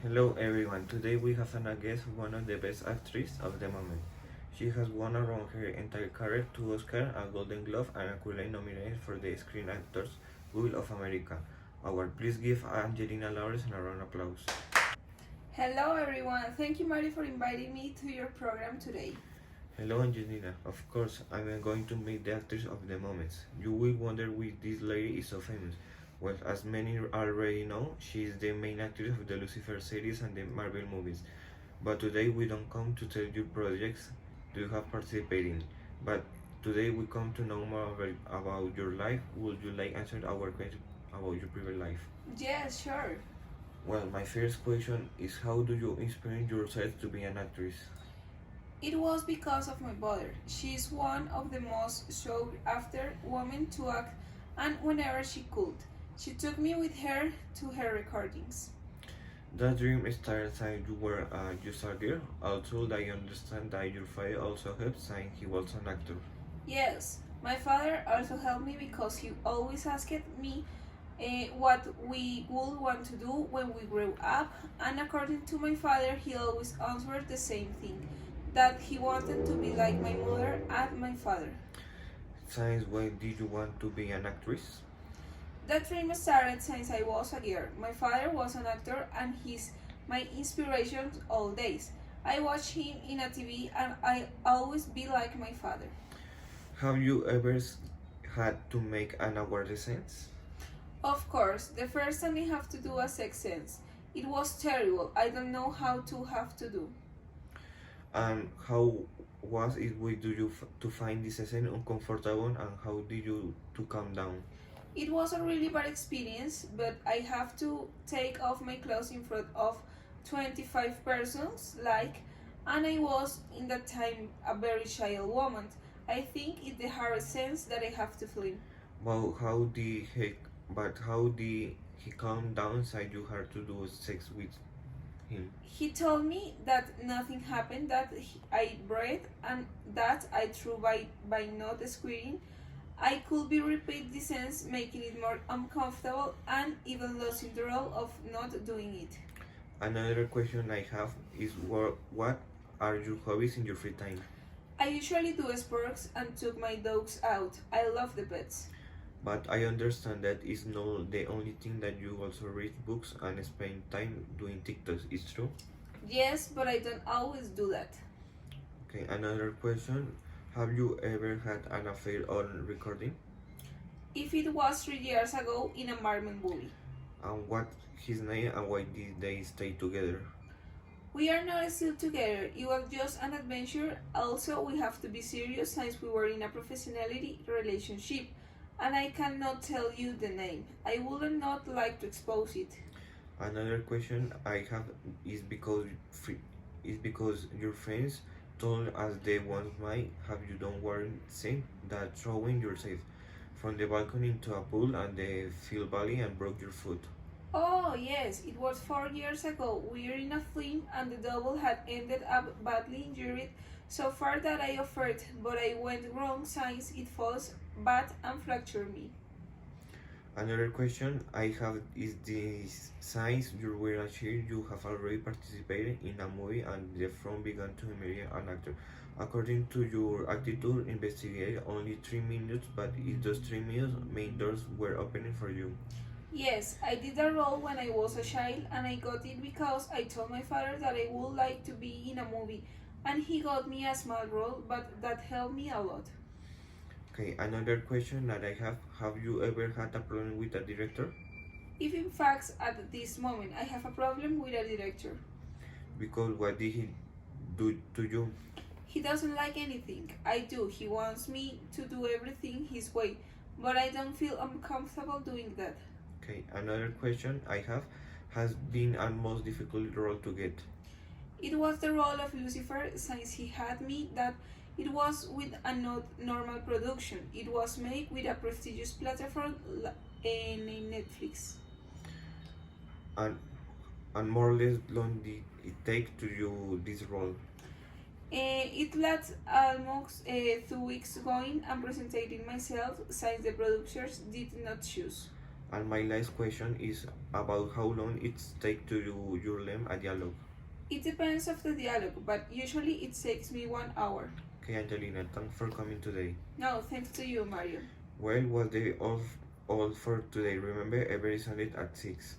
Hello everyone, today we have a guest, one of the best actresses of the moment. She has won around her entire career 2 Oscars, a Golden Globe, and a Curly nominated for the Screen Actors Guild of America award. Please give Angelina Lawrence a round of applause. Hello everyone, thank you Mari for inviting me to your program today. Hello Angelina, of course I'm going to meet the actress of the moment. You will wonder why this lady is so famous. Well, as many already know, she is the main actress of the Lucifer series and the Marvel movies. But today we don't come to tell you projects you have participated in. But today we come to know more about your life. Would you like answer our question about your private life? Yes, sure. Well, my first question is how do you inspire yourself to be an actress? It was because of my mother. She is one of the most sought after women to act, and whenever she could, she took me with her to her recordings. That dream started since you were just a girl, although I understand that your father also helped since he was an actor. Yes, my father also helped me because he always asked me what we would want to do when we grew up, and according to my father, he always answered the same thing, that he wanted to be like my mother and my father. Since when did you want to be an actress? That dream started since I was a girl. My father was an actor and he's my inspiration all days. I watch him in a TV and I always be like my father. Have you ever had to make an award sense? Of course, the first time I have to do a sex sense. It was terrible. I don't know how to have to do. And how was it with you to find this scene uncomfortable and how did you to calm down? It was a really bad experience, but I have to take off my clothes in front of 25 persons, and I was in that time a very shy woman. I think it's the hardest sense that I have to film. Well, how did he calm down since you had to do sex with him? He told me that nothing happened, that I breathed, and that I threw by not squealing. I could be repeat the sense, making it more uncomfortable and even losing the role of not doing it. Another question I have is what are your hobbies in your free time? I usually do sports and took my dogs out. I love the pets. But I understand that is not the only thing that you also read books and spend time doing TikToks. It's true? Yes, but I don't always do that. Okay, another question. Have you ever had an affair on recording? If it was 3 years ago in a Marvel movie. And what his name and why did they stay together? We are not still together. It was just an adventure. Also, we have to be serious since we were in a professionality relationship, and I cannot tell you the name. I would not like to expose it. Another question I have is because your friends told us they once might have you don't worry saying that throwing yourself from the balcony into a pool and the Phil Valley and broke your foot. Oh, yes, it was 4 years ago. We were in a film, and the double had ended up badly injured so far that I offered, but I went wrong since it falls bad and fractured me. Another question I have is this since you were a child you have already participated in a movie and the film began to emerge an actor. According to your attitude investigate only 3 minutes but in those 3 minutes main doors were opening for you. Yes, I did a role when I was a child, and I got it because I told my father that I would like to be in a movie, and he got me a small role, but that helped me a lot. Okay, another question that I have you ever had a problem with a director? If in fact at this moment I have a problem with a director, Because what did he do to you? he doesn't like anything I do. He wants me to do everything his way, but I don't feel uncomfortable doing that. Okay, another question I have has been a most difficult role to get. It was the role of Lucifer since he had me that it was with a not normal production. It was made with a prestigious platform in Netflix. And and more or less long did it take to you this role? It lasted almost 2 weeks going and presenting myself since the producers did not choose. And my last question is about how long it takes to do your learn a dialogue. It depends of the dialogue, but usually it takes me 1 hour. Okay, Angelina, thanks for coming today. No, thanks to you, Mario. Well, was the all for today. Remember every Sunday at 6.